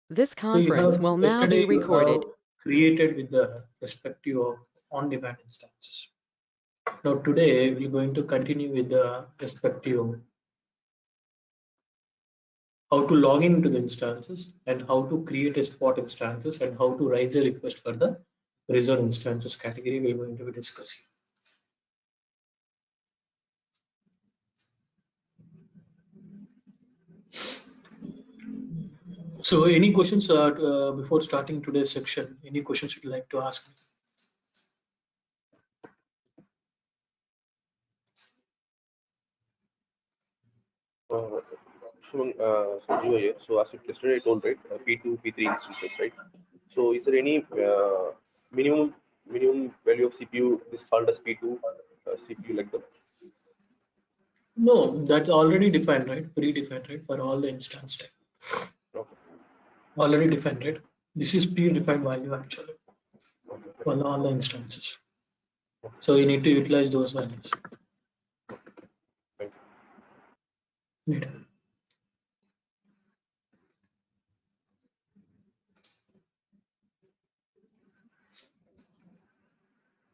This So conference will now be recorded. You have created with the respective of on-demand instances. Now today we're going to continue with the respective of how to log into the instances and how to create a spot instances and how to raise a request for the reserved instances category we're going to be discussing. So any questions before starting today's section? Any questions you'd like to ask me? Sanjeev here. So as yesterday I told, right, P2, P3 instances, right? So is there any minimum value of CPU is called as P2 CPU like that? No, that's already defined, right? Predefined, right? For all the instance type. Okay. Already defined, right? This is predefined value actually for all the instances. So you need to utilize those values. Right.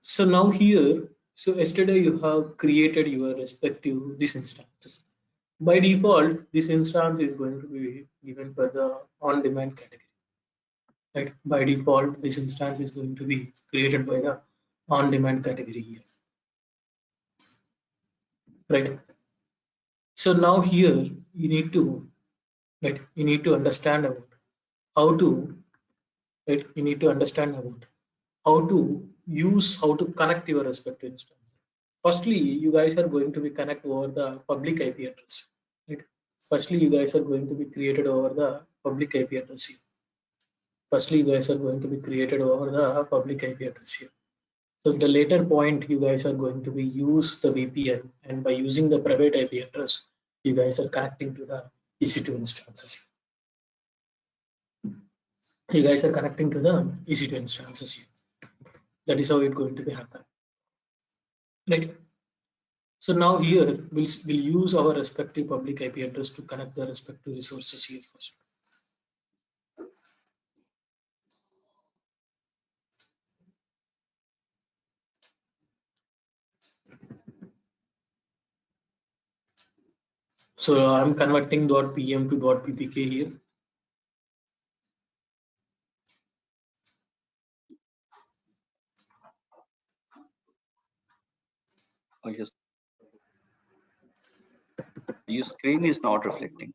So now here, so yesterday you have created your respective this instances. By default, this instance is going to be given for the on-demand category. Right? By default, this instance is going to be created by the on-demand category here. Right. So now here you need to, right? You need to understand about how to, right? You need to understand about how to use, how to connect your respective instance. Firstly, you guys are going to be connect over the public IP address. Right? Firstly, you guys are going to be created over the public IP address here. Firstly, you guys are going to be created over the public IP address here. So the later point, you guys are going to be use the VPN, and by using the private IP address, you guys are connecting to the EC2 instances. You guys are connecting to the EC2 instances here. That is how it's going to be happen. Right. So now here we'll use our respective public IP address to connect the respective resources here first. So I'm converting .pm to .ppk here. Oh, yes. Your screen is not reflecting.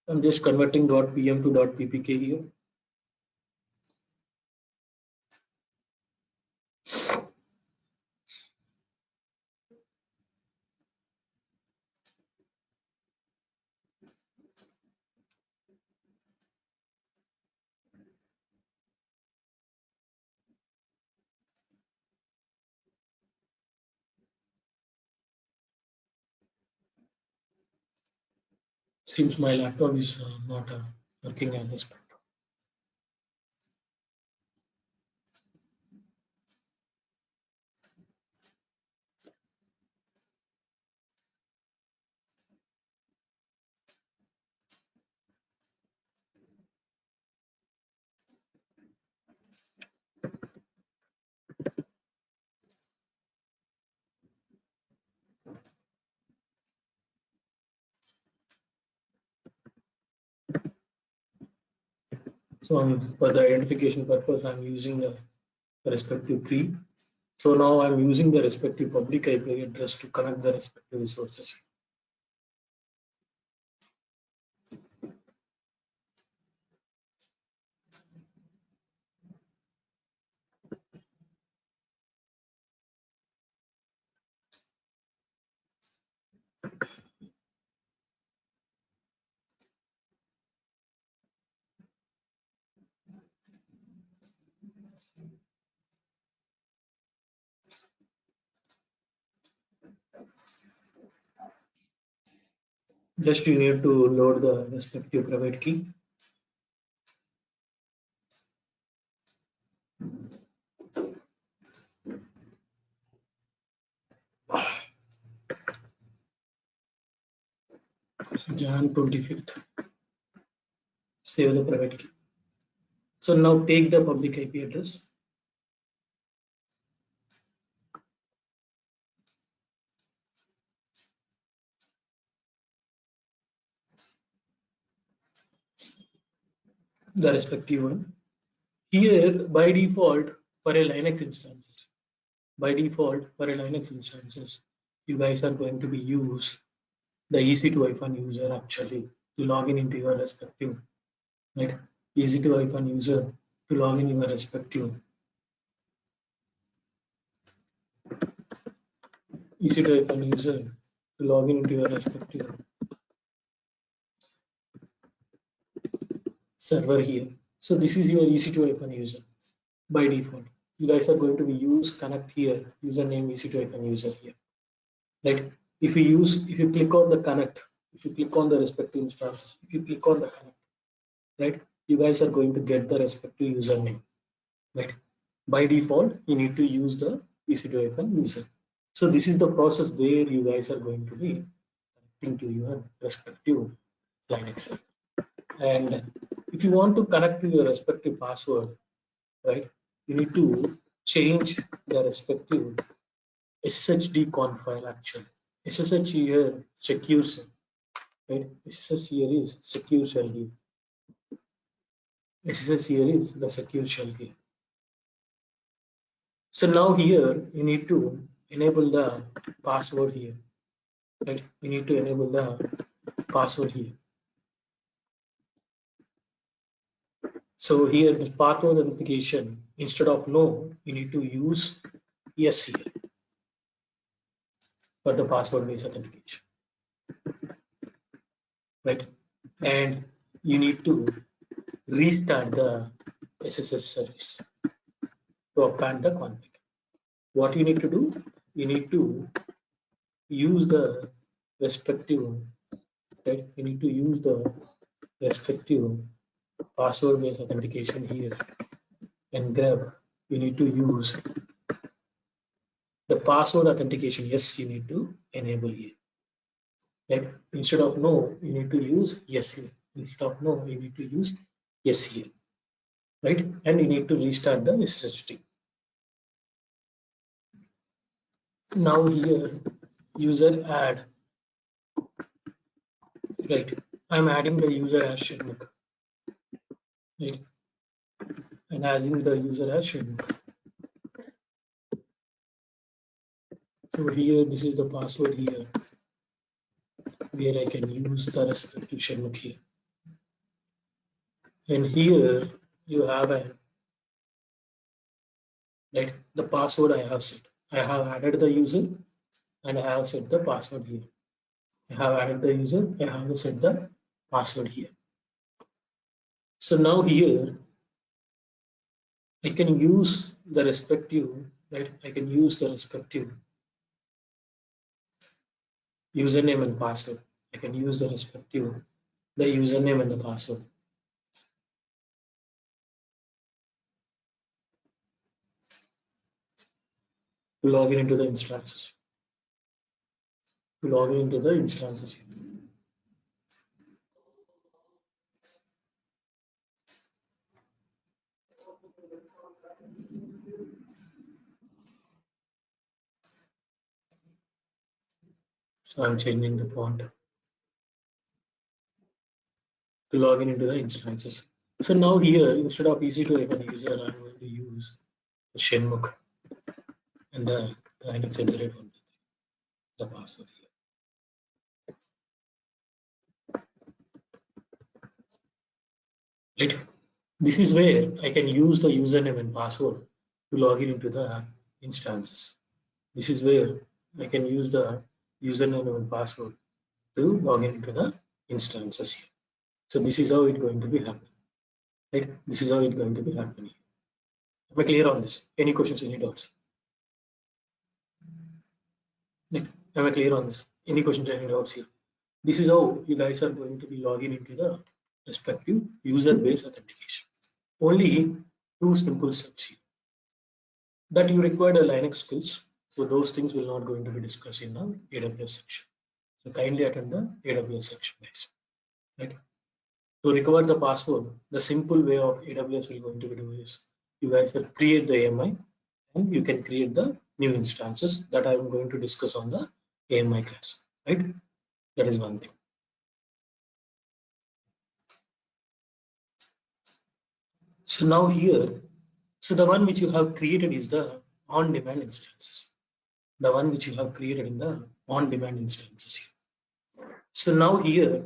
I'm just converting .pm to .ppk here. Seems my laptop is not working as expected. So for the identification purpose, I'm using the respective key. So now I'm using the respective public IP address to connect the respective resources. Just you need to load the respective private key. Jan 25th. Save the private key. So now take the public IP address. The respective one. Here by default for a Linux instances, you guys are going to be use the EC2-user actually to log in into your respective, right? EC2-user to log in your respective EC2-user to log in into your respective server here. So this is your EC2-user by default. You guys are going to be use connect here, username EC2-user here, right? If you click on the connect, if you click on the respective instances, if you click on the connect, right, you guys are going to get the respective username, right? By default, you need to use the EC2-user. So this is the process where you guys are going to be connecting to your respective Linux. And if you want to connect to your respective password, right, you need to change the respective SSH conf file actually. SSH here secures, right? SSH here is secure shell here. SSH here is the secure shell here. So now here you need to enable the password here, right? You need to enable the password here. So here this password authentication, instead of no, you need to use yes here for the password based authentication, right? And you need to restart the SSH service to append the config. What you need to do, you need to use the respective, right? You need to use the respective password based authentication here and grab. You need to use the password authentication. Yes, you need to enable here. Right? Instead of no, you need to use yes here. Instead of no, you need to use yes here. Right? And you need to restart the SSH. Now here, user add. Right? I'm adding the user as Shinmukh. Right? And adding the user as Shinmukh. So here, this is the password here, where I can use the respective Shinmukh here. And here you have the password I have set. I have added the user and I have set the password here. I have added the user, I have set the password here. So now here I can use the respective, right? I can use the respective username and password. I can use the respective the username and the password to log in into the instances. To log in into the instances here. So I'm changing the font to log in into the instances. So now here, instead of EC2-user, I'm going to use the Shinmukh and the Linux generate one, the password here. Right. This is where I can use the username and password to log in into the instances. This is where I can use the username and password to log in into the instances here. So this is how it's going to be happening. Right? This is how it's going to be happening. Am I clear on this? Any questions, any doubts? Right? Am I clear on this? Any questions, any doubts here? This is how you guys are going to be logging into the respective user-based authentication. Only two simple steps here. That you require the Linux skills. So those things will not going to be discussed in the AWS section. So kindly attend the AWS section, guys. Right? To recover the password, the simple way of AWS will going to do is you guys will create the AMI and you can create the new instances that I am going to discuss on the AMI class, right? That is one thing. So now here, so the one which you have created is the on-demand instances. The one which you have created in the on-demand instances here. So now here,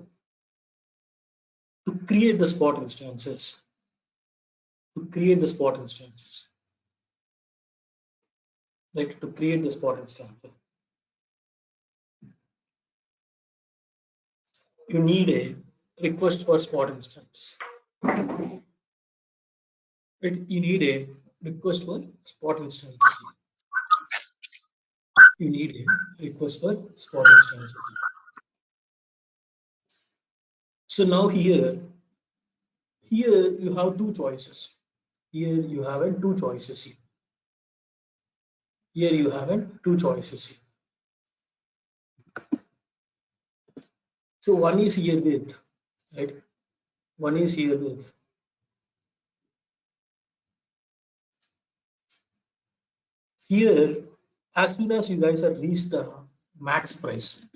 to create the spot instances, like to create the spot instances, you need a request for spot instances. Right? You need a request for spot instances. You need a request for spot instances. So now here you have two choices. Here you have two choices here. Here you have two choices here. So one is here with, right? One is here with. Here, as soon as you guys have reached the max price,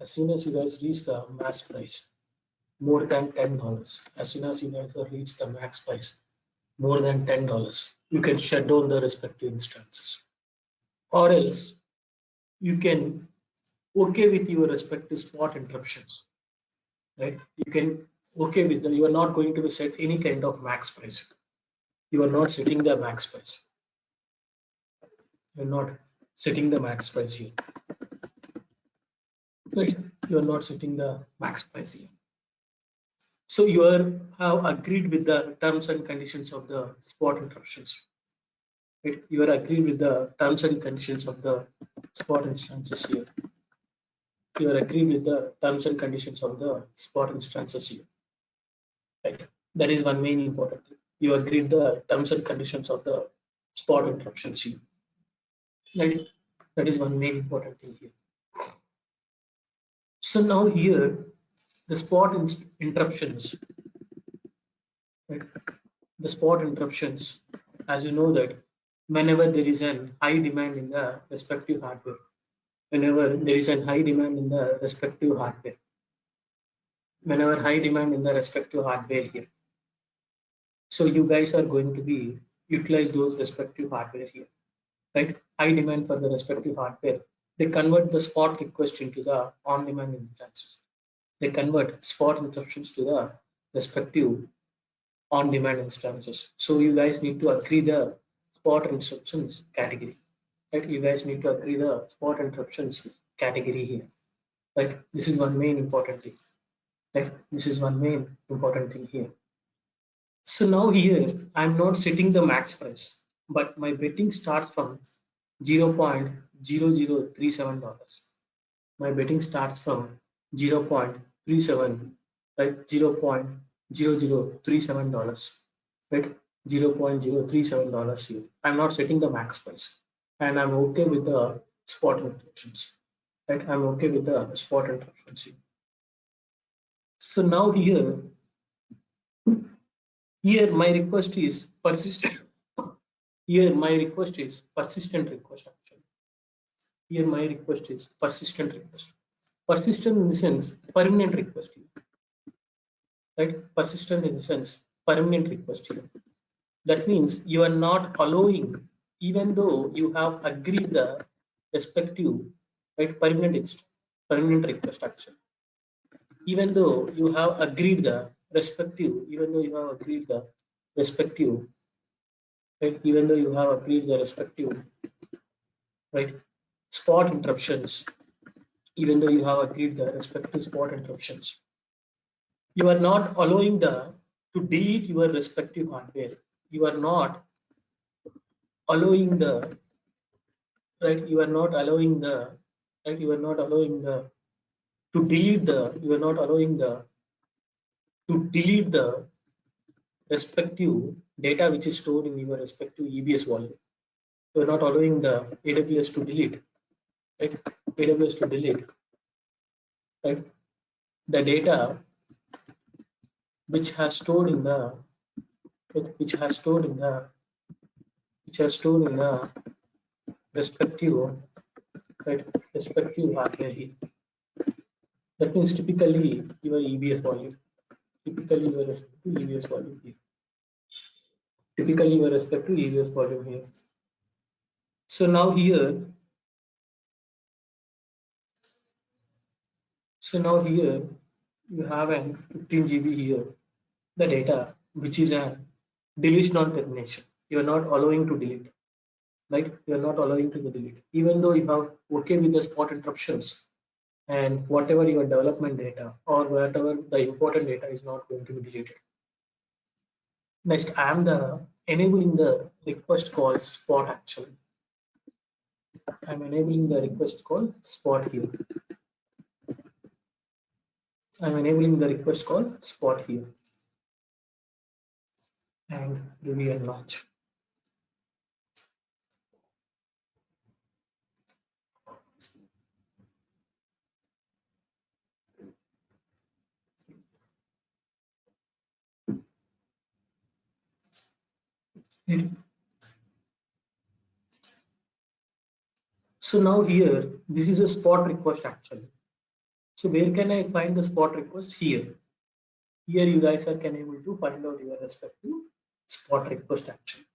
as soon as you guys reach the max price, more than $10, as soon as you guys have reached the max price, more than $10, you can shut down the respective instances. Or else you can okay with your respective spot interruptions, right? You can okay with them. You are not going to set any kind of max price. You are not setting the max price. You are not setting the max price here. Right? You are not setting the max price here. So you have agreed with the terms and conditions of the spot interruptions. Right? You are agreed with the terms and conditions of the spot instances here. You are agreed with the terms and conditions of the spot instances here. Right? That is one main important thing. You agreed the terms and conditions of the spot interruptions here. Right? That is one main important thing here. So now here the spot interruptions, right? The spot interruptions, as you know that whenever there is an high demand in the respective hardware, whenever there is a high demand in the respective hardware, whenever high demand in the respective hardware here, so you guys are going to be utilize those respective hardware here, right? High demand for the respective hardware, they convert the spot request into the on-demand instances. They convert spot interruptions to the respective on-demand instances. So you guys need to agree the spot interruptions category, right? You guys need to agree the spot interruptions category here, right? This is one main important thing, right? This is one main important thing here. So now here I'm not setting the max price, but my betting starts from $0.0037. My betting starts from 0.37, right? $0.0037, right? $0.037 here. I'm not setting the max price, and I'm okay with the spot interruptions, right? I'm okay with the spot interruptions here. So now here my request is persistent. Here my request is persistent request actually. Here my request is persistent request. Persistent in the sense permanent request here, right? Persistent in the sense permanent request here. That means you are not allowing, even though you have agreed the respective, right, permanent request action. Even though you have agreed the respective, even though you have agreed the respective, right, even though you have agreed the respective, right, spot interruptions, even though you have agreed the respective spot interruptions, you are not allowing the to delete your respective hardware. You are not allowing the, right, you are not allowing the, right, you are not allowing the to delete the, you are not allowing the to delete the respective data which is stored in your respective EBS volume. You are not allowing the AWS to delete, right? AWS to delete, right, the data which has stored in the respective respective hardware here. That means typically your EBS volume. Typically your respective EBS volume here. Typically your respective EBS volume here. So now here you have an 15 GB here, the data which is a deletion on termination. You are not allowing to delete, right? You are not allowing to delete, even though you have okay with the spot interruptions and whatever your development data or whatever the important data is not going to be deleted. Next, I am enabling the request call spot actually. I'm enabling the request call spot here. I'm enabling the request call spot here and review and launch. So now here, this is a spot request actually. So where can I find the spot request? Here. Here you guys are can able to find out your respective spot request actually.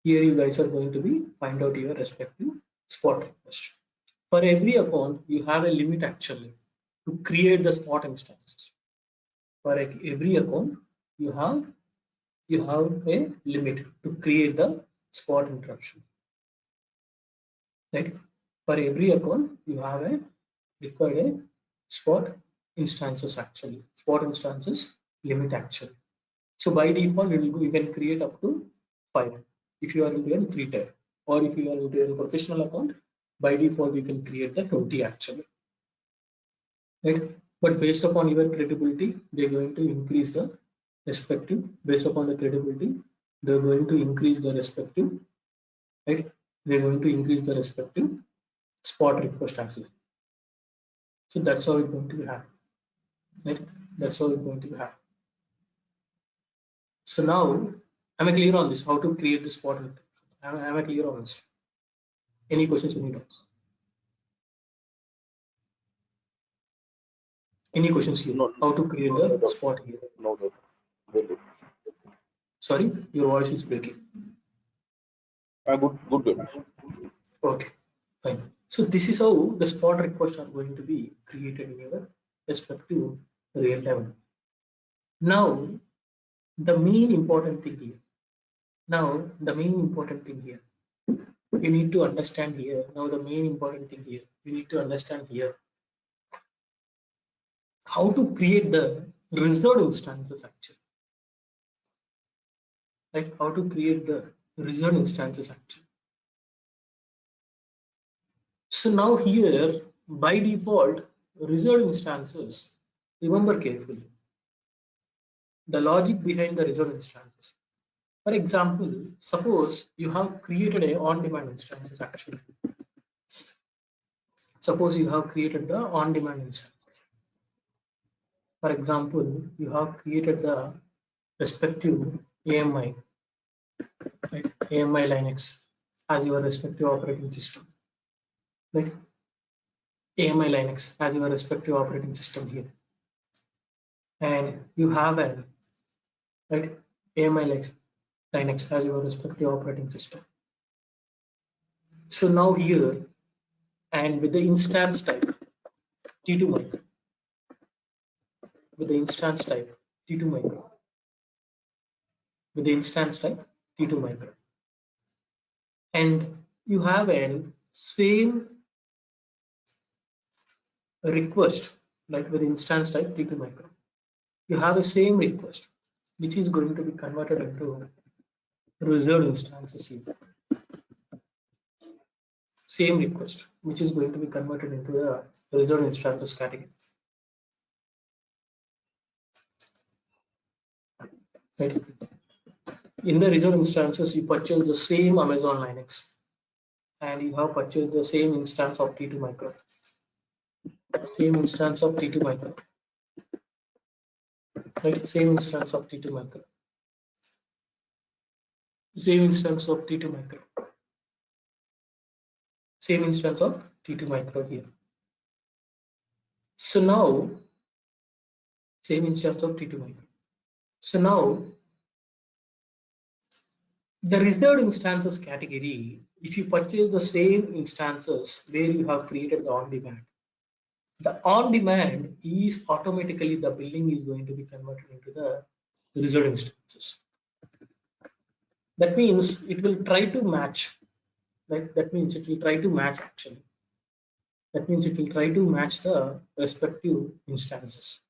Here you guys are going to be find out your respective spot request. For every account, you have a limit actually to create the spot instances. For every account, you have a limit to create the spot interruption. Right? For every account, you have a required a spot instances actually. Spot instances limit actually. So by default, you can create up to 5 if you are into a free tier, or if you are into a professional account, by default you can create the 20 actually. Right? But based upon your credibility, they're going to increase the respective. Based upon the credibility, they're going to increase the respective. Right? They're going to increase the respective spot request actually. So that's how it's going to happen. Right? That's how it's going to happen. So now, am I clear on this? How to create the spot? Am I clear on this? Any questions? Any doubts? Any questions here? No, How to create no, the spot here? no, no. Very good. Sorry, your voice is breaking. Good. Okay, fine. So this is how the spot requests are going to be created in your respective real time. Now, the main important thing here. You need to understand here. Now, the main important thing here. You need to understand here how to create the reserved instances actually. Right? How to create the reserved instances actually. So now here, by default, reserved instances, remember carefully the logic behind the reserved instances. For example, suppose you have created a on-demand instances actually. Suppose you have created the on-demand instances. For example, you have created the respective AMI, right? AMI Linux as your respective operating system. Right? AMI Linux as your respective operating system here. And you have an right AMI Linux as your respective operating system. So now here, and with the instance type T2 micro, with the instance type T2 micro, with the instance type T2 micro, and you have a same request, like with instance type T2 micro, you have the same request which is going to be converted into reserved instances here. Same request which is going to be converted into the reserved instances category. Right? In the reserved instances, you purchase the same Amazon Linux, and you have purchased the same instance of T2 micro. Same instance of T2 micro. right? Same instance of T2 micro. Same instance of T2 micro. Same instance of T2 micro here. So now, same instance of T2 micro. So now, the reserved instances category, if you purchase the same instances where you have created the on-demand, the on-demand is automatically the billing is going to be converted into the reserved instances. That means it will try to match. That means it will try to match actually. That means it will try to match the respective instances.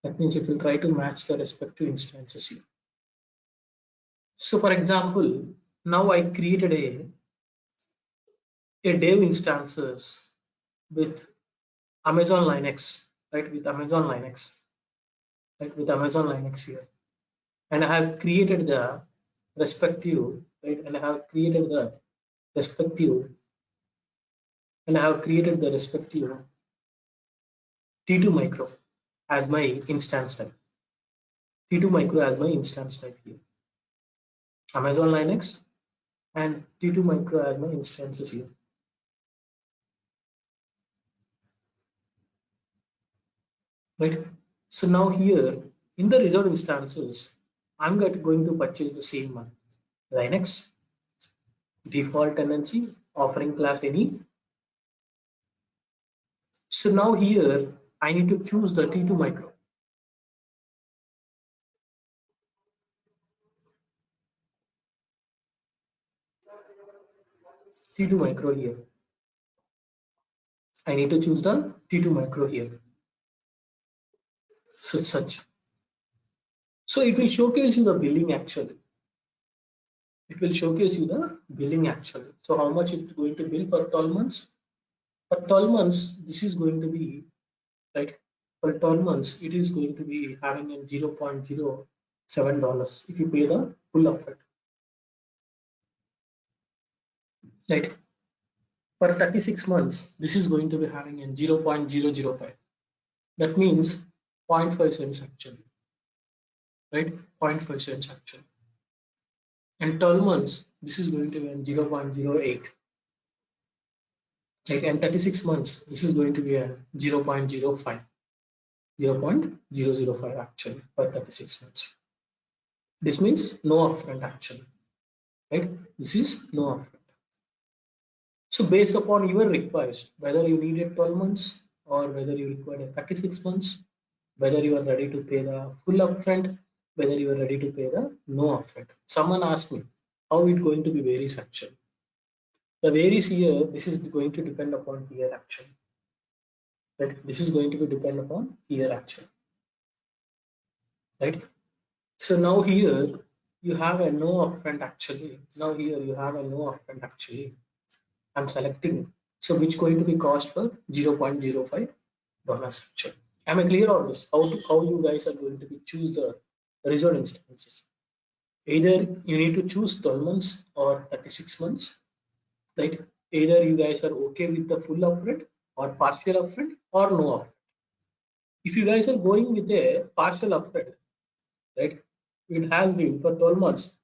That means it will try to match the respective instances here. So for example, now I created a dev instances with Amazon Linux, right? With Amazon Linux, right? With Amazon Linux here, and I have created the respective, right? And I have created the respective, and I have created the respective T2 micro as my instance type. T2 micro as my instance type here. Amazon Linux and T2 micro as my instances here. Right. So now here in the reserved instances, I'm going to purchase the same one. Linux, default tenancy, offering class any. So now here I need to choose the T2 micro. T2 micro here. I need to choose the T2 micro here. Such. So it will showcase you the billing actually. It will showcase you the billing actually. So how much it's going to bill for 12 months? For 12 months, this is going to be right. For 12 months, it is going to be having a $0.07 if you pay the full upfront. Right. For 36 months, this is going to be having a 0.005. That means 0.5 cents actually. Right? 0.5 cents actually. And 12 months, this is going to be a 0.08. Right? And 36 months, this is going to be a 0.05. 0.005 actually for 36 months. This means no upfront actually. Right? This is no upfront. So based upon your request, whether you needed 12 months or whether you required 36 months, whether you are ready to pay the full upfront, whether you are ready to pay the no upfront. Someone asked me how it going to be varies actually. The varies here, this is going to depend upon here actually. Right? This is going to be depend upon here actually. Right? So now here you have a no upfront actually. Now here you have a no upfront actually. I'm selecting. So which going to be cost for $0.05 actually. Am I clear on this? How you guys are going to be choose the reserved instances? Either you need to choose 12 months or 36 months, right? Either you guys are okay with the full upfront or partial upfront or no upfront. If you guys are going with a partial upfront, right? It has been for 12 months.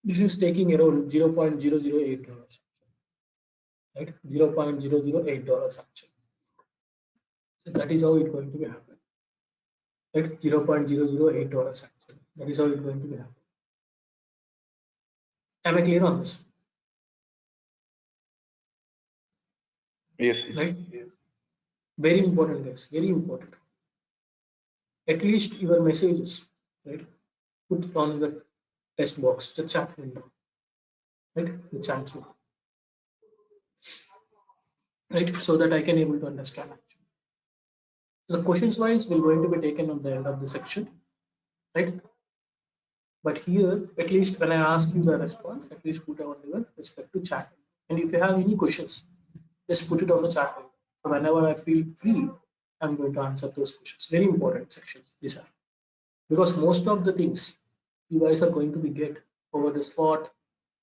This is taking around $0.008, right? $0.008 actually. So that is how it's going to be happen. Right? $0.008 actually. That is how it's going to be happen. Am I clear on this? Yes. Right? Very important, guys. Very important. At least your messages, right? Put it on the text box, the chat window, right? The chat window, right? So that I can able to understand. Actually. So the questions wise will going to be taken on the end of the section, right? But here, at least when I ask you the response, at least put on your respective chat. And if you have any questions, just put it on the chat. So whenever I feel free, I'm going to answer those questions. Very important sections these are, because most of the things you guys are going to be get over the spot,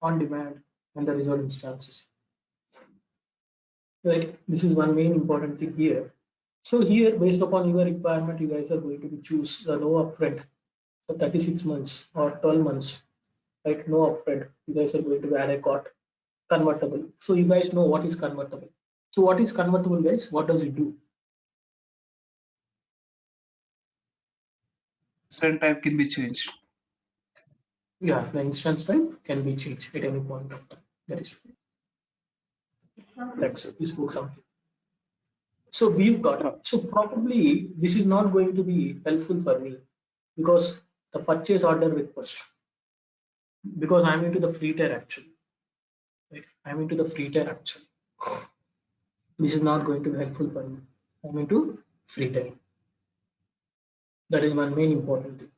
on demand, and the result instances. Right. This is one main important thing here. So here, based upon your requirement, you guys are going to choose the no upfront for 36 months or 12 months, right? No upfront. You guys are going to add a cot convertible. So you guys know what is convertible. So what is convertible, guys? What does it do? Certain type can be changed. Yeah, the instance type can be changed at any point of time. That is true. That's we spoke something. So we've got, so probably this is not going to be helpful for me because the purchase order request, because I'm into the free tier actually, right? I'm into the free tier actually. This is not going to be helpful for me. I'm into free tier. That is one main important thing.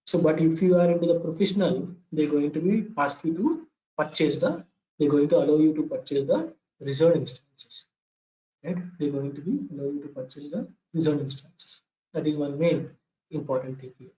So, but if you are into the professional, they're going to be ask you to purchase the, they're going to allow you to purchase the reserved instances, right? They're going to be allow you to purchase the reserved instances. That is one main important thing here.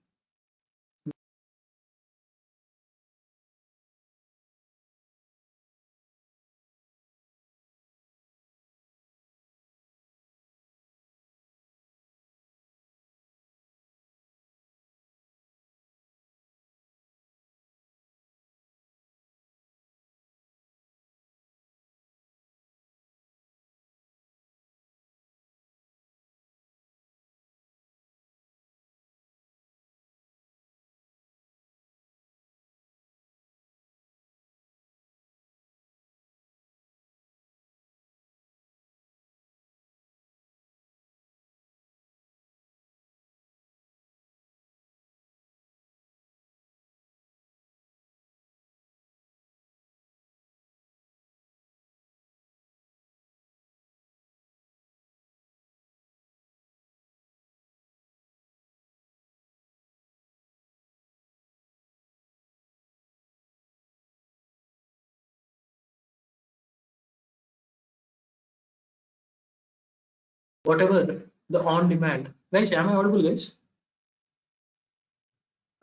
Whatever the on demand, guys, am I audible, guys?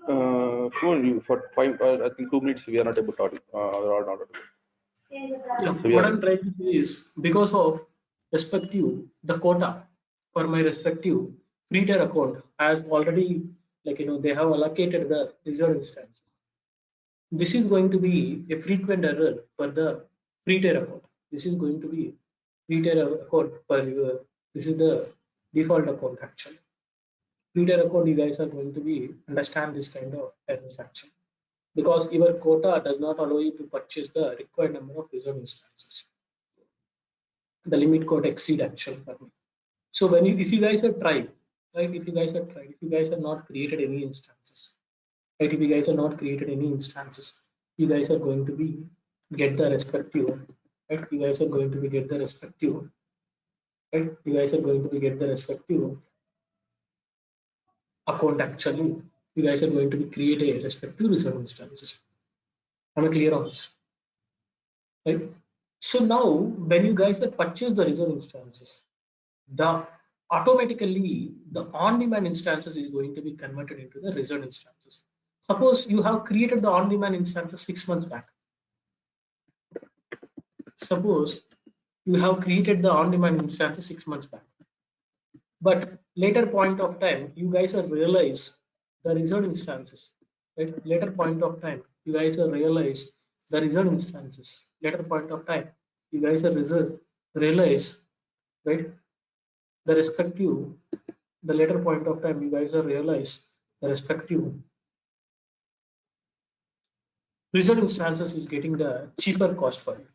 Sure, you for 2 minutes we are not able to audio, we are not audible. Yeah, So we what are I'm trying to say is because of respective the quota for my respective free tier account has already, like, they have allocated the reserved instance. This is going to be a frequent error for the free tier account. This is going to be free tier account for your, this is the default account actually. Free tier account, you guys are going to be understand this kind of errors actually, because your quota does not allow you to purchase the required number of reserved instances. The limit code exceed actually for me. So when you, if you guys have tried, right? If you guys have tried, if you guys have not created any instances, right? If you guys have not created any instances, you guys are going to be get the respective, right? You guys are going to be get the respective, right? You guys are going to be get the respective account actually. You guys are going to be create a respective reserved instances. Am I clear on this? Right? So now when you guys have purchased the reserved instances, the automatically the on-demand instances is going to be converted into the reserved instances. Suppose you have created the on-demand instances 6 months back. Suppose you have created the on-demand instances 6 months back, but later point of time you guys have realized the reserved instances. Right? Later point of time you guys have realized the reserved instances. Later point of time you guys have realized, right, the respective, the later point of time you guys have realized the respective reserved instances is getting the cheaper cost for you,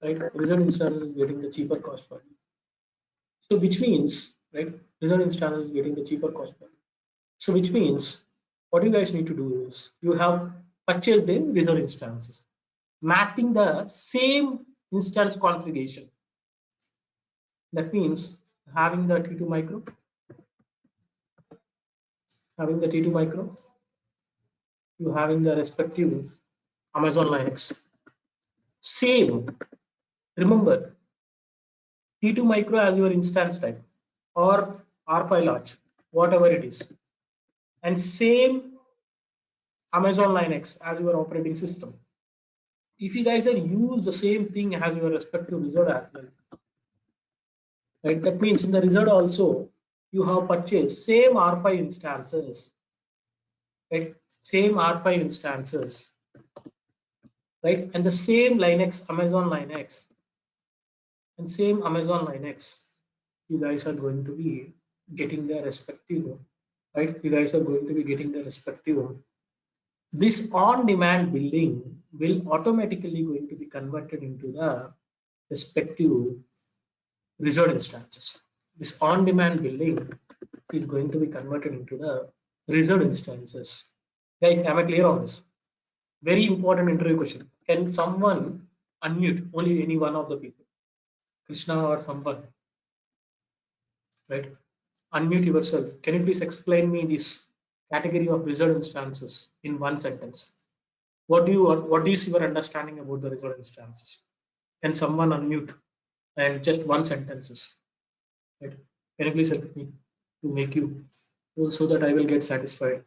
right? Reserved instances is getting the cheaper cost for you. So which means, right, reserved instances is getting the cheaper cost for you. So which means what you guys need to do is you have purchased the reserved instances, mapping the same instance configuration. That means having the T2 micro, having the T2 micro, you having the respective Amazon Linux. Same. Remember, T2 micro as your instance type or R5 large, whatever it is. And same Amazon Linux as your operating system. If you guys are use the same thing as your respective result as well, right? That means in the result also you have purchased same R5 instances, right? Same R5 instances, right? And the same Linux, Amazon Linux, and same Amazon Linux. You guys are going to be getting their respective, right? You guys are going to be getting the respective. This on-demand building will automatically going to be converted into the respective result instances. This on-demand building is going to be converted into the result instances. Guys, am I clear on this? Very important interview question. Can someone unmute only any one of the people? Krishna or someone, right? Unmute yourself. Can you please explain me this category of result instances in one sentence? What is your understanding about the result instances? Can someone unmute and just one sentences? Right? Can you please help me to make you so that I will get satisfied?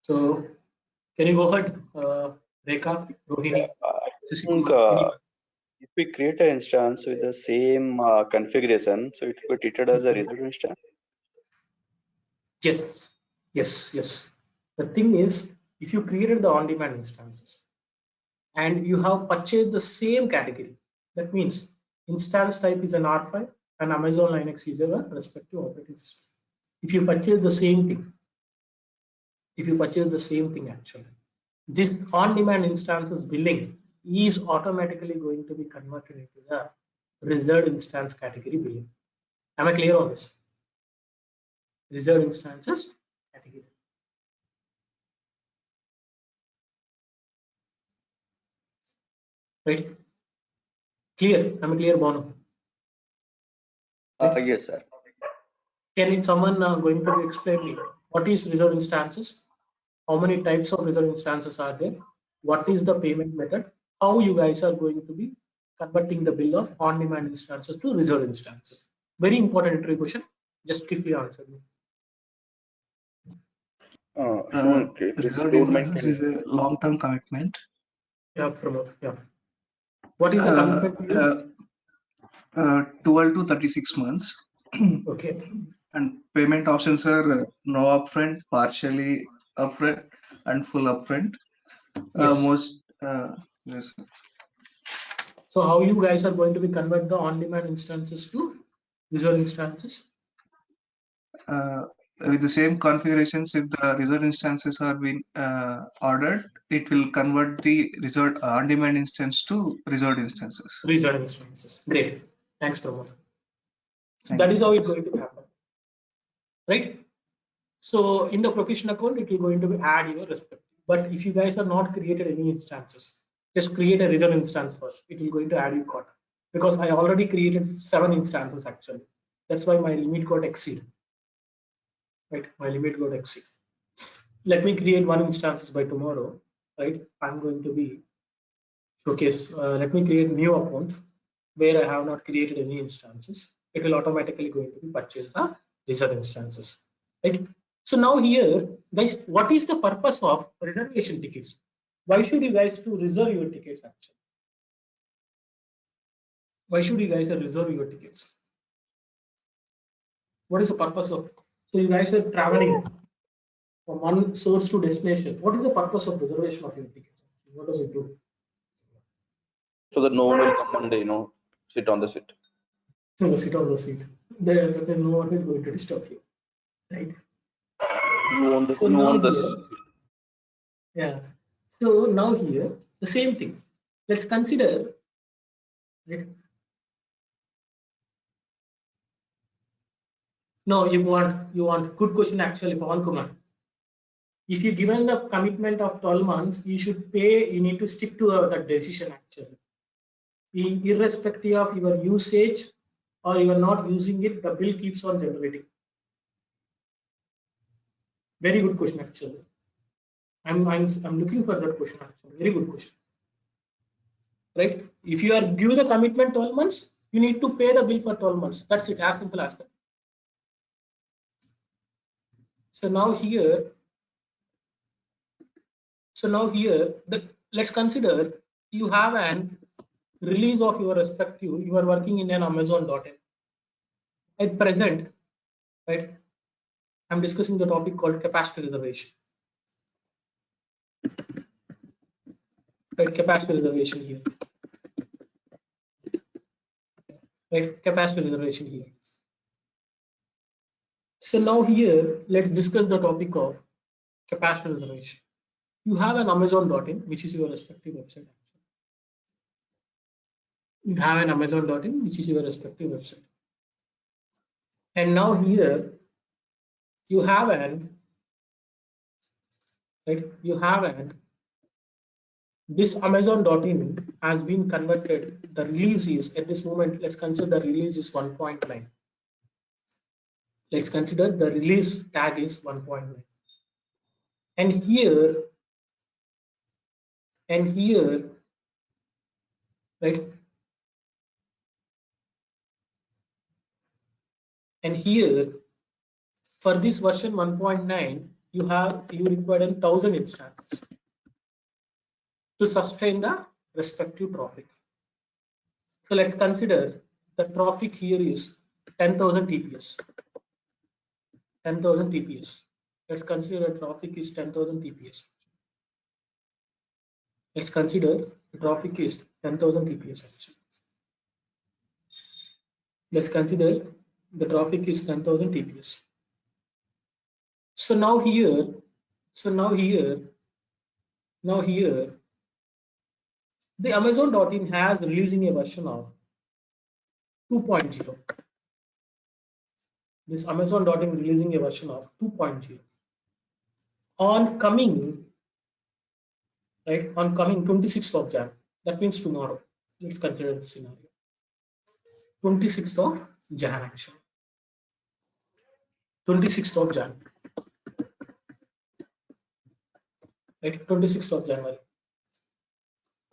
So can you go ahead, Rekha, Rohini, I think Sasikumar, if we create an instance with the same configuration, so it will be treated as a result instance. Yes, yes, yes. The thing is, if you created the on-demand instances and you have purchased the same category, that means instance type is an R5 and Amazon Linux is a respective operating system. If you purchase the same thing, actually, this on-demand instances billing is automatically going to be converted into the reserved instance category billing. Am I clear on this? Reserved instances category. Right? Clear? Am I clear, Bono? Right? Yes, sir. Can someone going to explain me what is reserved instances? How many types of reserved instances are there? What is the payment method? How you guys are going to be converting the bill of on-demand instances to reserved instances? Very important interview question. Just quickly answer me. Shimon, if you Result don't mind, instances can is a long-term commitment. Yeah, Pramod. Yeah. What is the commitment period? 12 to 36 months. Okay. And payment options are no upfront, partially upfront, and full upfront. Yes. Yes. So how you guys are going to be convert the on-demand instances to reserved instances? With the same configurations, if the reserved instances are being ordered, it will convert the reserved on-demand instance to reserved instances. Reserved instances. Great. Thanks, Pramod. So Thank that you. is how it's going to happen, right? So in the professional account, it will going to be add your respective. But if you guys are not created any instances, just create a reserved instance first. It will going to add you code because I already created 7 instances actually. That's why my limit got exceed. Right, my limit got exceed. Let me create 1 instances by tomorrow. Right, I'm going to be showcase. Let me create new account where I have not created any instances. It will automatically going to be purchase the reserved instances. Right. So now here, guys, what is the purpose of reservation tickets? Why should you guys to reserve your tickets actually? Why should you guys reserve your tickets? What is the purpose of? So you guys are traveling from one source to destination. What is the purpose of reservation of your tickets? What does it do? so that no one will come and sit on the seat. So sit on the seat. There no one is going to disturb you, right? So You now want the here, yeah. So now here, the same thing. Let's consider. Right? No, you want good question actually, Pawan Kumar. If you given the commitment of 12 months, you should pay. You need to stick to the decision actually. Irrespective of your usage or you are not using it, the bill keeps on generating. Very good question actually. I'm looking for that question actually. Very good question. Right? If you are give the commitment 12 months, you need to pay the bill for 12 months. That's it, as simple as that. So now here, let's consider you have an release of your respective. You are working in an Amazon.in. at present, right, I'm discussing the topic called capacity reservation. Right, capacity reservation here. Right, capacity reservation here. So now here, let's discuss the topic of capacity reservation. You have an Amazon.in, which is your respective website. You have an Amazon.in, which is your respective website. And now here, you have an, right, you have an, this Amazon.in has been converted. The release is, at this moment, let's consider the release is 1.9. Let's consider the release tag is 1.9. And here, right, and here, for this version 1.9, you require 1,000 instances to sustain the respective traffic. So let's consider the traffic here is 10,000 TPS. 10,000 TPS. Let's consider the traffic is 10,000 TPS. Let's consider the traffic is 10,000 TPS actually. Let's consider the traffic is 10,000 TPS. So now here, the Amazon.in has releasing a version of 2.0. This Amazon.in releasing a version of 2.0. On coming, right, on coming 26th of Jan, that means tomorrow. Let's consider the scenario. 26th of Jan actually. 26th of Jan. Right, 26th of January.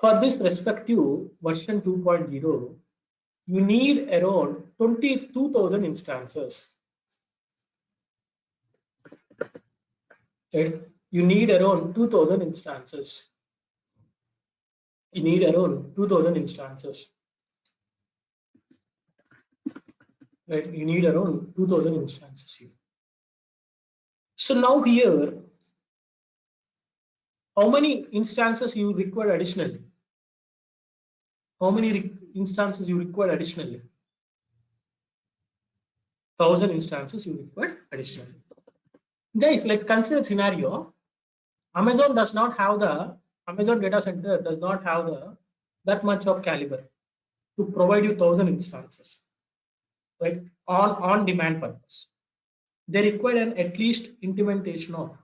For this respective version 2.0, you need around 22,000 instances. Right? You need around 2,000 instances. You need around 2,000 instances. Right? You need around 2,000 instances here. So now here, how many instances you require additionally? How many instances you require additionally? 1,000 instances you require additionally. Guys, let's consider a scenario. Amazon data center does not have that much of caliber to provide you 1,000 instances, right? On demand purpose. They require at least implementation of,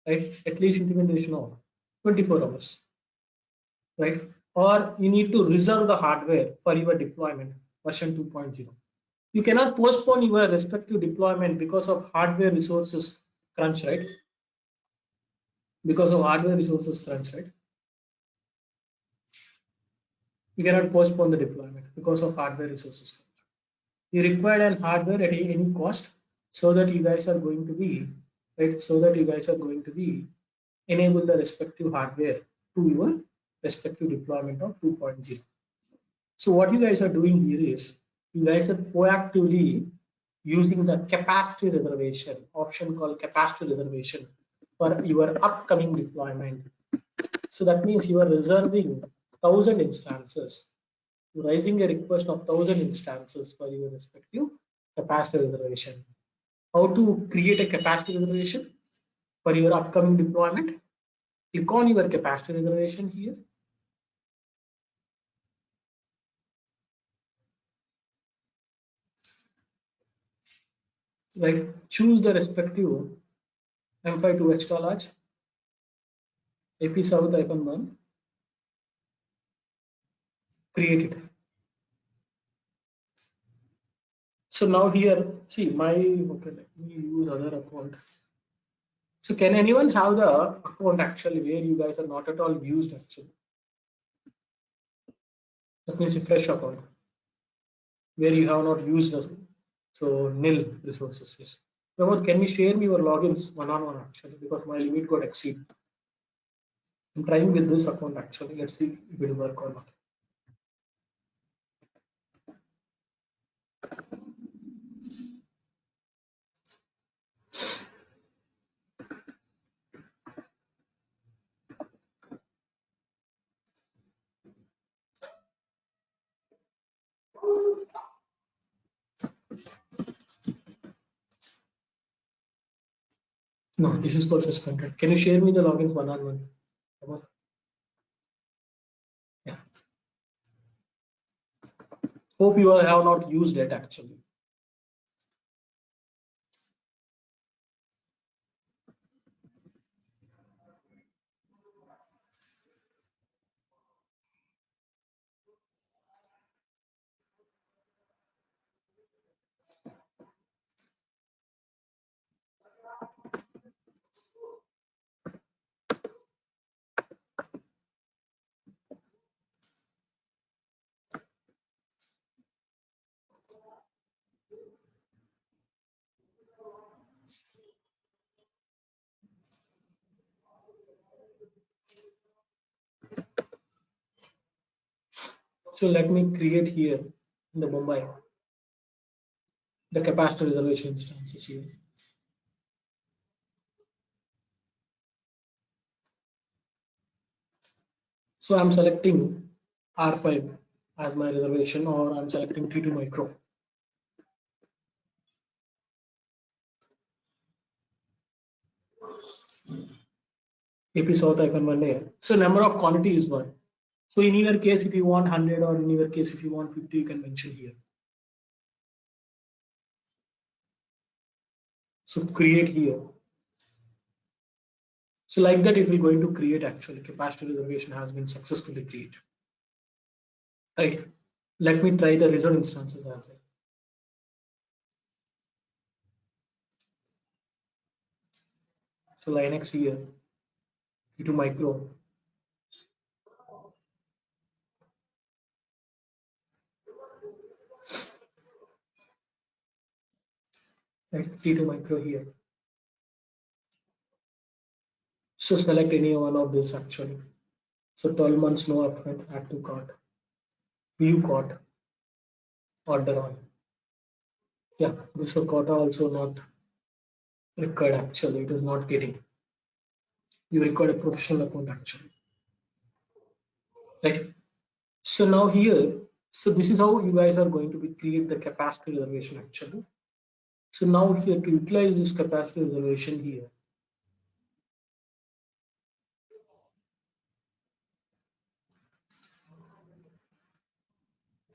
right? At least implementation of 24 hours, right? Or you need to reserve the hardware for your deployment version 2.0. You cannot postpone your respective deployment because of hardware resources crunch, right? Because of hardware resources crunch, right? You cannot postpone the deployment because of hardware resources crunch. You require an hardware at any cost, so that you guys are going to be, right? So that you guys are going to be enable the respective hardware to your respective deployment of 2.0. So what you guys are doing here is you guys are proactively using the capacity reservation option called capacity reservation for your upcoming deployment. So that means you are reserving 1,000 instances, raising a request of 1,000 instances for your respective capacity reservation. How to create a capacity reservation for your upcoming deployment? Click on your capacity reservation here. Right, choose the respective M5 extra large, AP South -1, create it. So now here, see my, okay, let me use other account. So can anyone have the account actually where you guys are not at all used actually? That means a fresh account where you have not used us. So nil resources. Yes. Pramod, can you share me your logins one-on-one actually, because my limit got exceeded. I'm trying with this account actually. Let's see if it will work or not. No, this is called suspended. Can you share me the logins one on one? Yeah. Hope you have not used it actually. So let me create here in the Mumbai the capacitor reservation instances here. So I'm selecting R5 as my reservation, or I'm selecting T2 micro. AP South -1 layer. So number of quantity is 1. So in your case, if you want 100, or in your case, if you want 50, you can mention here. So create here. So like that, it will going to create actually capacitor reservation has been successfully created. Right. Let me try the result instances as well. So Linux here, T2 micro. Right, T2 micro here. So select any one of this actually. So 12 months no upfront, add to cart, view cart, order on. Yeah, this quota also not required actually. It is not getting. You record a professional account actually. Right. So now here, so this is how you guys are going to be create the capacity reservation actually. So now here to utilize this capacity reservation here.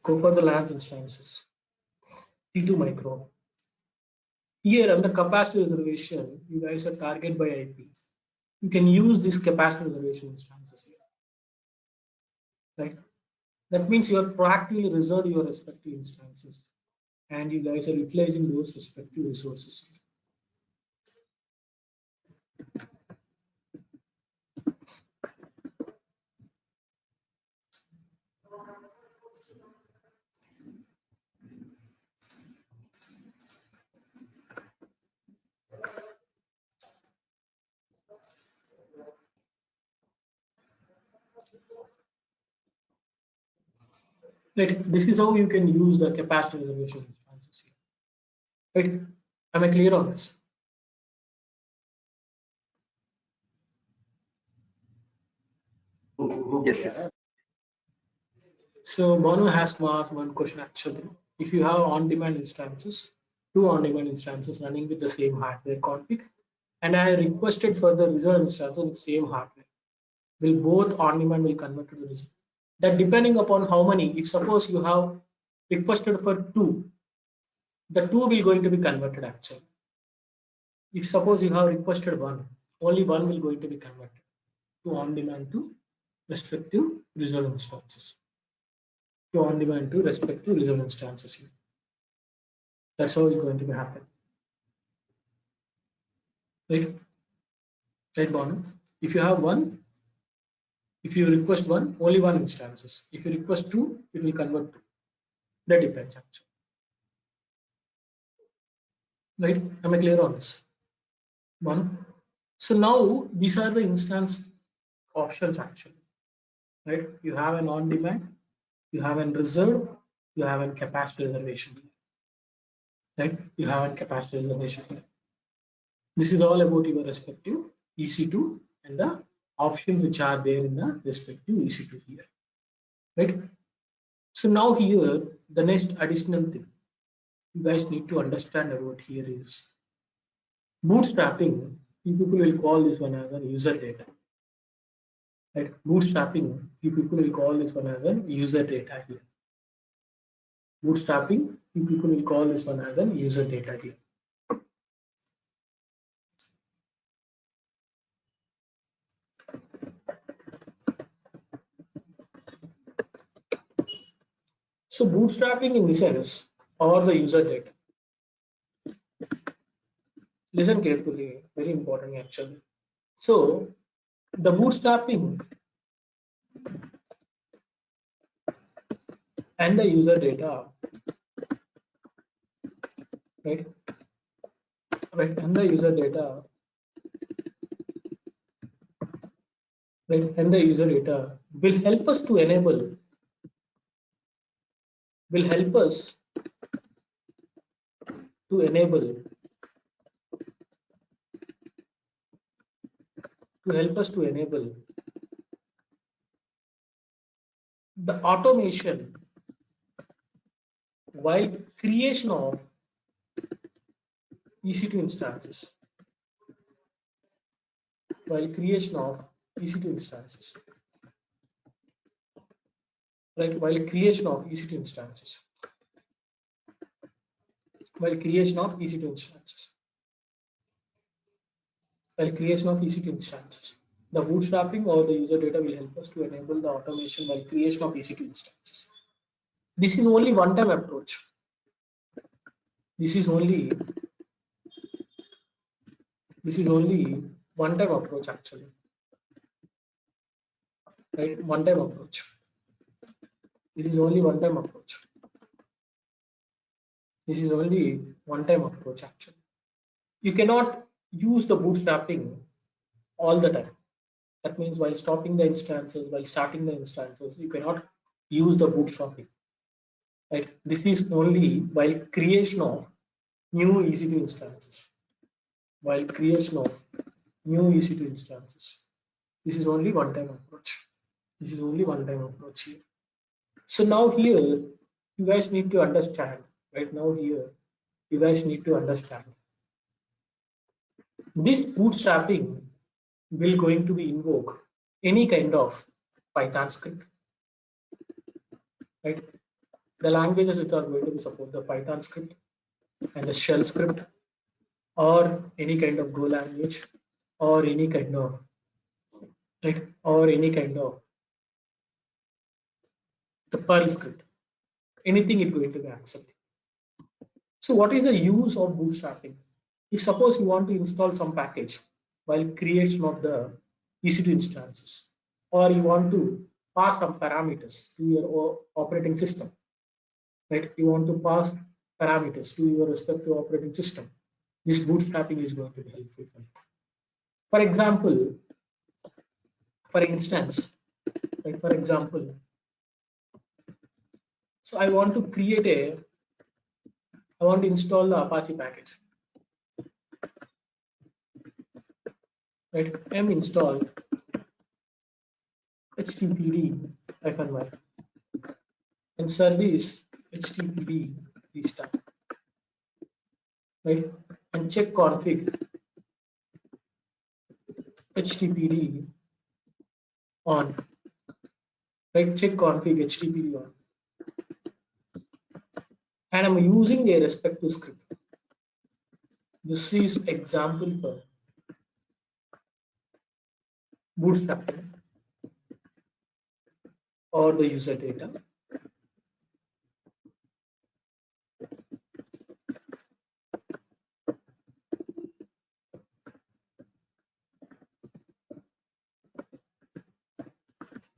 Go for the labs instances. T2 micro. Here on the capacity reservation, you guys are target by IP. You can use this capacity reservation instances here. Right? That means you are proactively reserved your respective instances, and you guys are utilizing those respective resources. Right. This is how you can use the capacity reservation instances here. Right? Am I clear on this? Yes, yes. So Manu has marked one question actually. If you have on-demand instances, two on-demand instances running with the same hardware config, and I requested for the result instance with same hardware, will both on-demand will convert to the result? That depending upon how many, if suppose you have requested for two, the two will going to be converted actually. If suppose you have requested one, only one will going to be converted to on-demand to respective result instances. To on-demand to respective result instances here. That's how it's going to be happen. Right? Right, Bonu? If you have one, if you request one, only one instances. If you request two, it will convert to. That depends actually. Right? Am I clear on this? One. So now these are the instance options actually. Right? You have an on-demand, you have an reserve, you have a capacity reservation. Right? You have a capacity reservation here. This is all about your respective EC2 and the options which are there in the respective EC2 here. Right? So now here, the next additional thing you guys need to understand about here is bootstrapping few people will call this one as a user data. Right? Bootstrapping, few people will call this one as a user data here. Bootstrapping, few people will call this one as a user data here. So bootstrapping in the sense, or the user data. Listen carefully, very important actually. So the bootstrapping and the user data, right? Right, and the user data, right, and the user data will help us to enable, will help us to enable, to help us to enable the automation while creation of EC2 instances, while creation of EC2 instances, right, while creation of EC2 instances, while creation of EC2 instances, while creation of EC2 instances. The bootstrapping or the user data will help us to enable the automation while creation of EC2 instances. This is only one-time approach. This is only one-time approach actually, right? One-time approach. This is only one-time approach. This is only one-time approach actually. You cannot use the bootstrapping all the time. That means while stopping the instances, while starting the instances, you cannot use the bootstrapping. Right? This is only while creation of new EC2 instances. While creation of new EC2 instances. This is only one-time approach. This is only one-time approach here. So now here, you guys need to understand. Right now here, you guys need to understand. This bootstrapping will going to be invoke any kind of Python script. Right? The languages which are going to be support the Python script and the shell script, or any kind of Go language, or any kind of, right, or any kind of the Perl script. Anything is going to be accepted. So what is the use of bootstrapping? If suppose you want to install some package while creation of the EC2 instances, or you want to pass some parameters to your operating system, right? You want to pass parameters to your respective operating system. This bootstrapping is going to be helpful for you. For example, for instance, right? For example, so I want to install the Apache package. Right? M install httpd-y and service httpd restart. Right? And check config httpd on. Right? Check config httpd on. And I'm using a respective script. This is example for bootstrapping or the user data.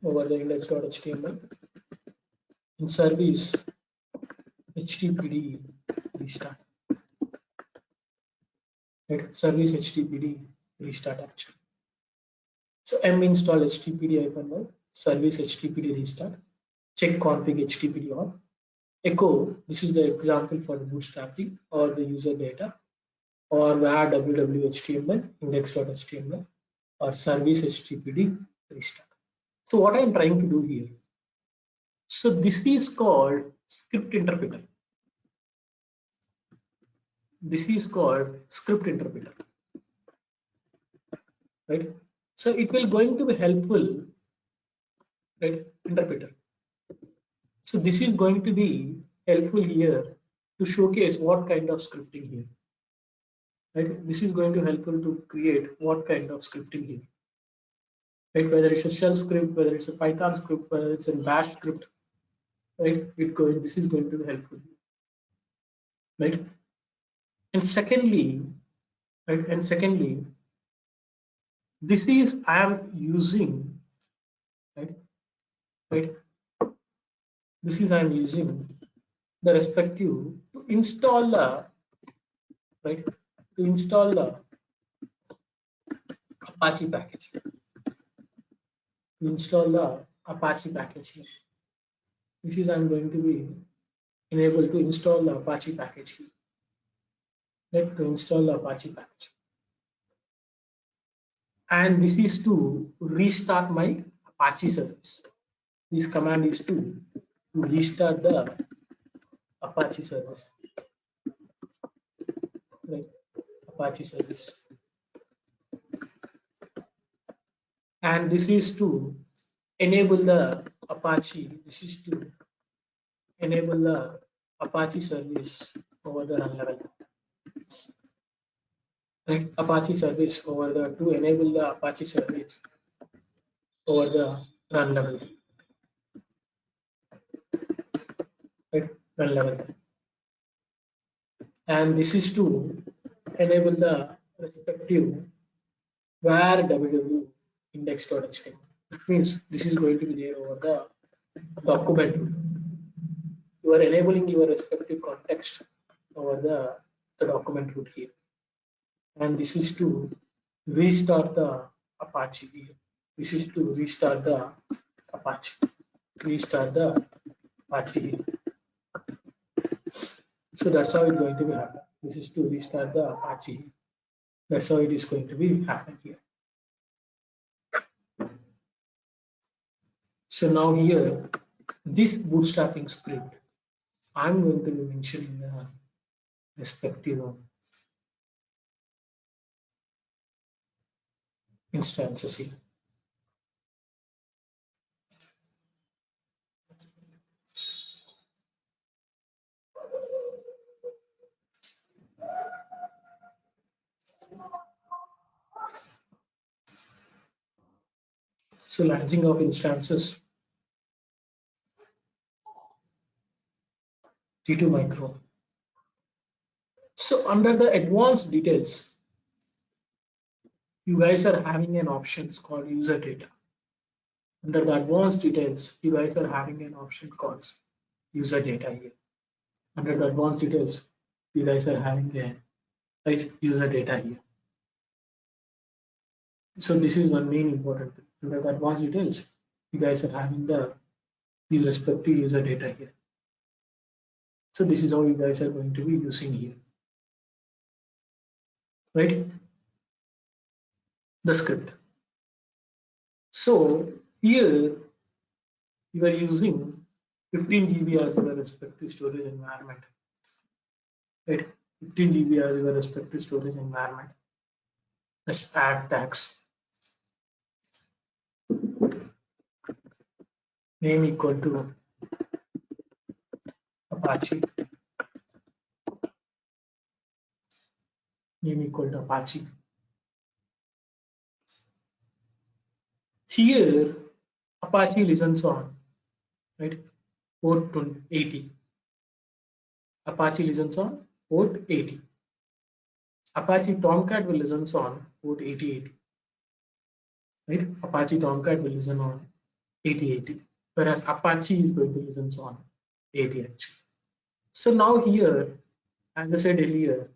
Over the index.html and service httpd restart. Right? Service httpd restart actually. So M install httpd-y service httpd restart, check config httpd on, echo, this is the example for the bootstrapping or the user data, or var www.html index.html or service httpd restart. So what I am trying to do here, so this is called script interpreter. This is called script interpreter. right? So it will going to be helpful, right? Interpreter. So this is going to be helpful here to showcase what kind of scripting here, right? This is going to helpful to create what kind of scripting here, right? Whether it's a shell script, whether it's a Python script, whether it's a bash script, right? This is going to be helpful, right? And secondly, right? And secondly, this is I am using, right? Right? This is I am using the respective to install the, right? To install the Apache package. To install the Apache package here. This is I'm going to be enabled to install the Apache package here. Right? To install the Apache package. And this is to restart my Apache service. This command is to restart the Apache service, right? Apache service. And this is to enable the Apache. This is to enable the Apache service over the run level, right? Apache service over the to enable the Apache service over the run level, right? Run level. And this is to enable the respective where www index.html. That means this is going to be there over the document. You are enabling your respective context over the document root here. And this is to restart the Apache here. This is to restart the Apache. Restart the Apache here. So that's how it's going to be happen. This is to restart the Apache here. That's how it is going to be happen here. So now here, this bootstrapping script, I'm going to be mentioning the respective instances here. So launching of instances, T2 micro. So under the advanced details, you guys are having an options called user data. Under the advanced details, you guys are having an option called user data here. Under the advanced details, you guys are having a right user data here. So this is one main important thing. Under the advanced details, you guys are having the respective user data here. So this is how you guys are going to be using here, right? The script. So here you are using 15 GB as your respective storage environment, right? 15 GB as your respective storage environment. Let's add tags. Name equal to Apache. Name equal to Apache. Here Apache listens on, right? Port 80. Apache listens on port 80. Apache Tomcat will listen on port 8080. Right? Apache Tomcat will listen on 8080, whereas Apache is going to listen on 8080. So now here, as I said earlier,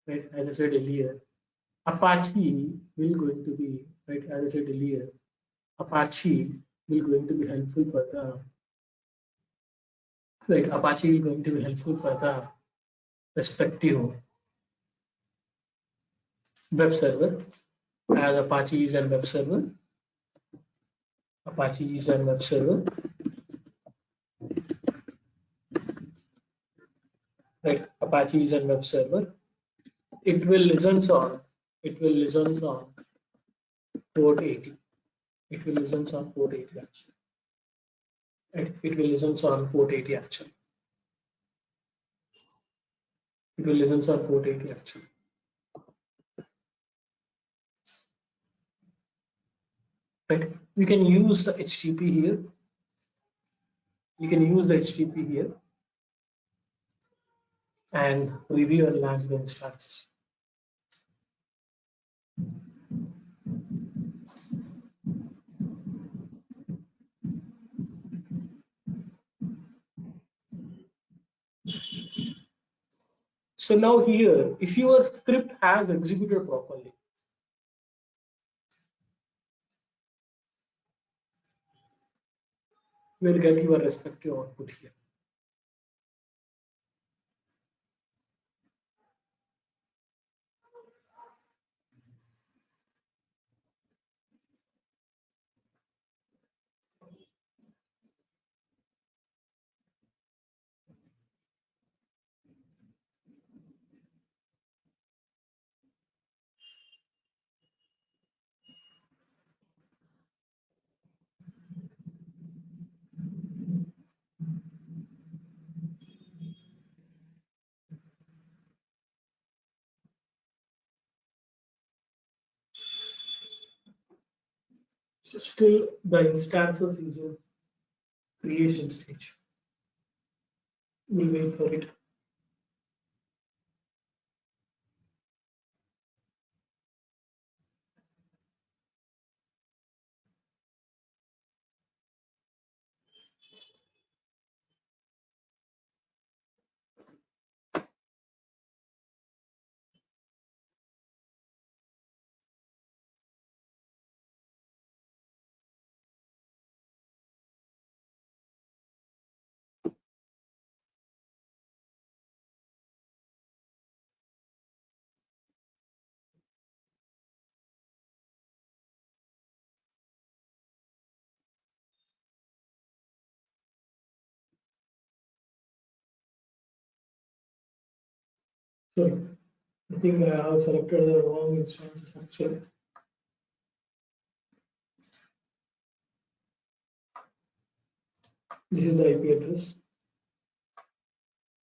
right? As I said earlier, Apache will going to be, right? As I said earlier, Apache will going to be helpful for the, right? Apache will going to be helpful for the respective web server, as Apache is a web server. Apache is a web server, right? Apache is a web server. It will listen on port 80. It will listen on port 80 actually. It will listen on port 80 actually. It will listen on port 80 actually. Right? You can use the HTTP here. You can use the HTTP here and review and launch the instances. So now here, if your script has executed properly, you will get your respective output here. So still the instances is in creation stage. We'll wait for it. Sorry, I think I have selected the wrong instances actually. This is the IP address,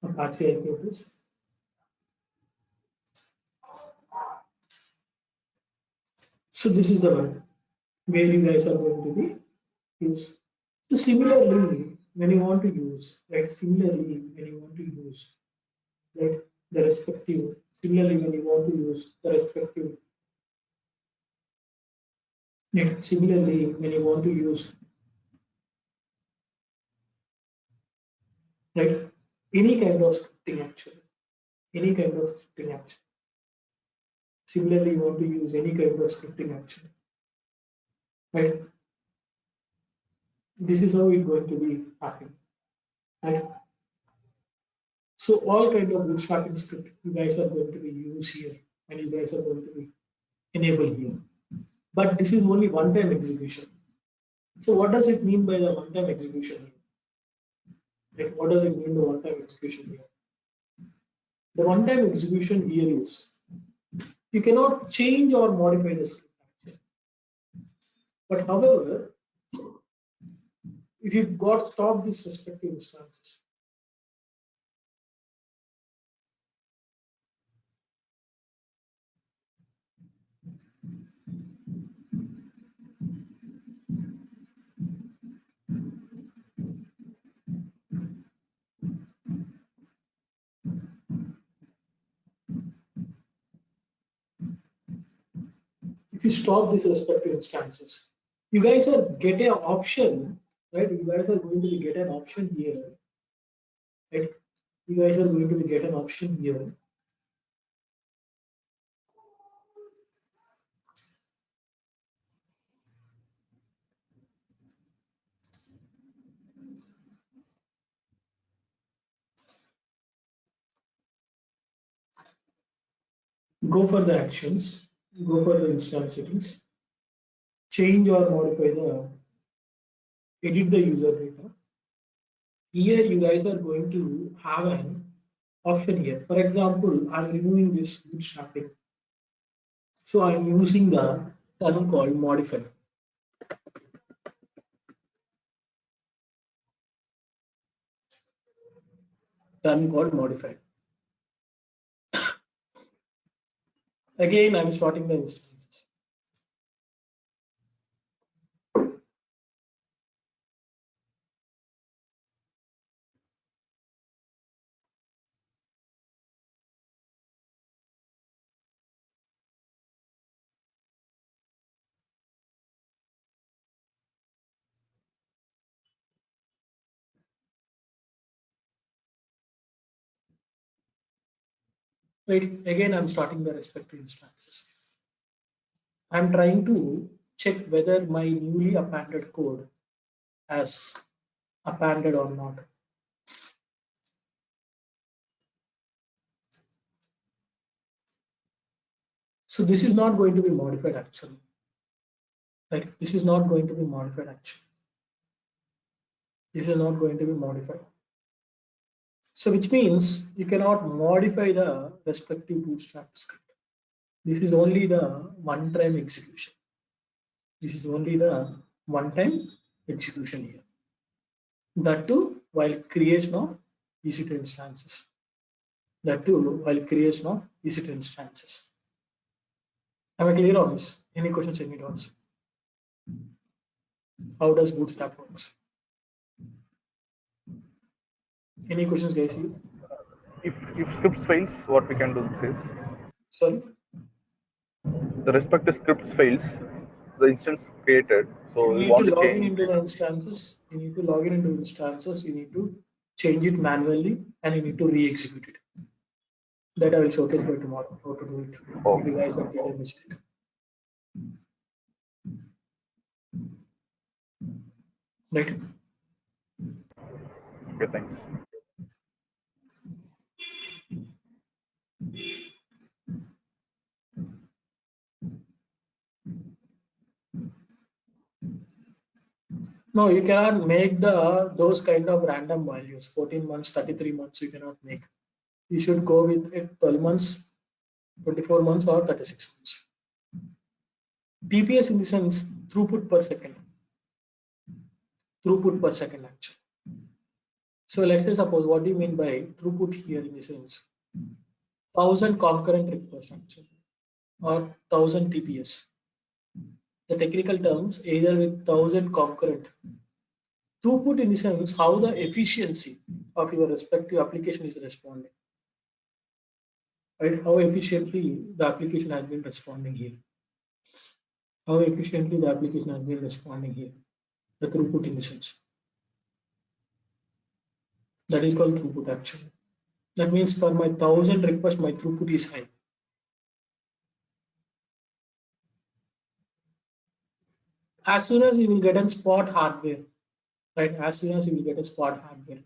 Apache IP address. So this is the one where you guys are going to be used. So similarly, when you want to use, right? Similarly, when you want to use, right, the respective. Similarly, when you want to use the respective. Right, similarly, when you want to use, right, any kind of scripting actually, any kind of scripting action. Similarly, you want to use any kind of scripting action, right? This is how it's going to be happening, right? So all kind of bootstrapping script you guys are going to be used here, and you guys are going to be enabled here. But this is only one-time execution. So what does it mean by the one-time execution here? Like, what does it mean the one-time execution here? The one-time execution here is you cannot change or modify the script. But however, if you got stop these respective instances, if you stop these respective instances, you guys are get an option, right? You guys are going to be get an option here, right? You guys are going to be get an option here. Go for the actions, go for the instance settings, change or modify the, edit the user data. Here you guys are going to have an option here. For example, I'm removing this bootstrapping. So I'm using the term called modify. Term called modify. Again, I'm starting the instances. Right. Again, I'm starting the respective instances. I'm trying to check whether my newly appended code has appended or not. So this is not going to be modified actually. Right? This is not going to be modified actually. This is not going to be modified. So which means you cannot modify the respective bootstrap script. This is only the one-time execution. This is only the one-time execution here. That too while creation of EC2 instances. That too while creation of EC2 instances. Am I clear on this? Any questions, any doubts? How does Bootstrap works? Any questions, guys? If scripts fails, what we can do is Sorry? the respective scripts fails, the instance created. So You we need want to to log in change. into the instances. You need to log in into instances. You need to change it manually and you need to re-execute it. That I will showcase by tomorrow how to do it. If you guys have made a mistake. Right? Okay, thanks. No, you cannot make those kind of random values. 14 months, 33 months, you cannot make. You should go with it 12 months, 24 months, or 36 months. TPS in the sense throughput per second. Throughput per second actually. So let's say suppose what do you mean by throughput here in the sense 1000 concurrent requests actually or 1000 TPS. The technical terms either with 1000 concurrent. Throughput in the sense how the efficiency of your respective application is responding. Right? How efficiently the application has been responding here. How efficiently the application has been responding here. The throughput in the sense. That is called throughput actually. That means for my 1000 requests, my throughput is high. As soon as you will get a spot hardware, right? As soon as you will get a spot hardware,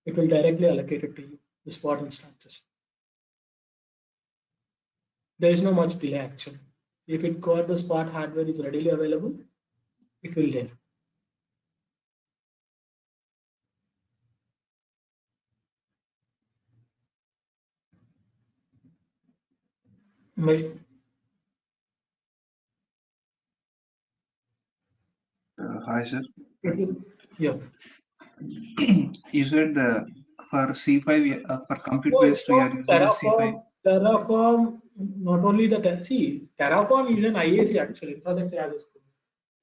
it will directly allocate it to you, the spot instances. There is no much delay actually. If it got the spot hardware is readily available, it will there. Right? Hi, sir. Yeah. You said for C5, for compute No, it's based, we are not using a C5. Terraform. Terraform, not only the see, Terraform is an IAC actually, infrastructure as a code.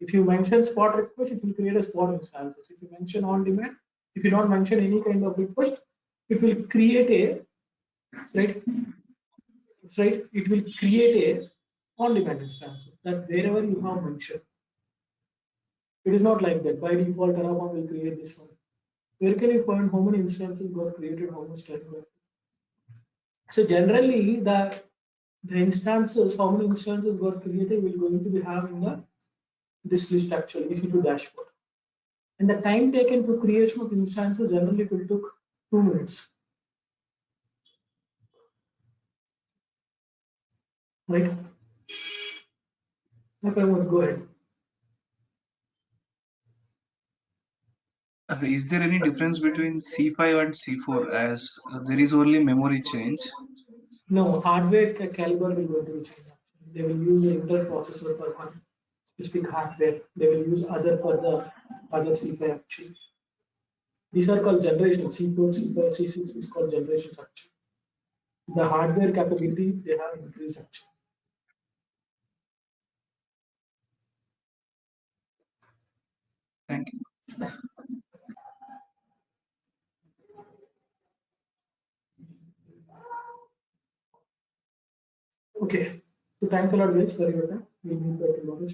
If you mention spot request, it will create a spot instances. If you mention on demand, if you don't mention any kind of request, it will create a right. Right, it will create a on demand instances that wherever you have mentioned. It is not like that. By default, Terraform will create this one. Where can you find how many instances got created, how much time got? So generally, the instances, how many instances got created, will going to be having the this list actually, EC2 dashboard. And the time taken to creation of instances generally it will took 2 minutes. Right? Okay, go ahead. Is there any difference between C5 and C4 as there is only memory change? No, hardware caliber will go to change. they will use the Intel processor for one specific hardware. They will use other for the other C5 actually. These are called generations. C4, C5, C6 is called generations actually. The hardware capability they have increased actually. Thank you. Okay. So thanks a lot guys for your time. We'll meet back tomorrow.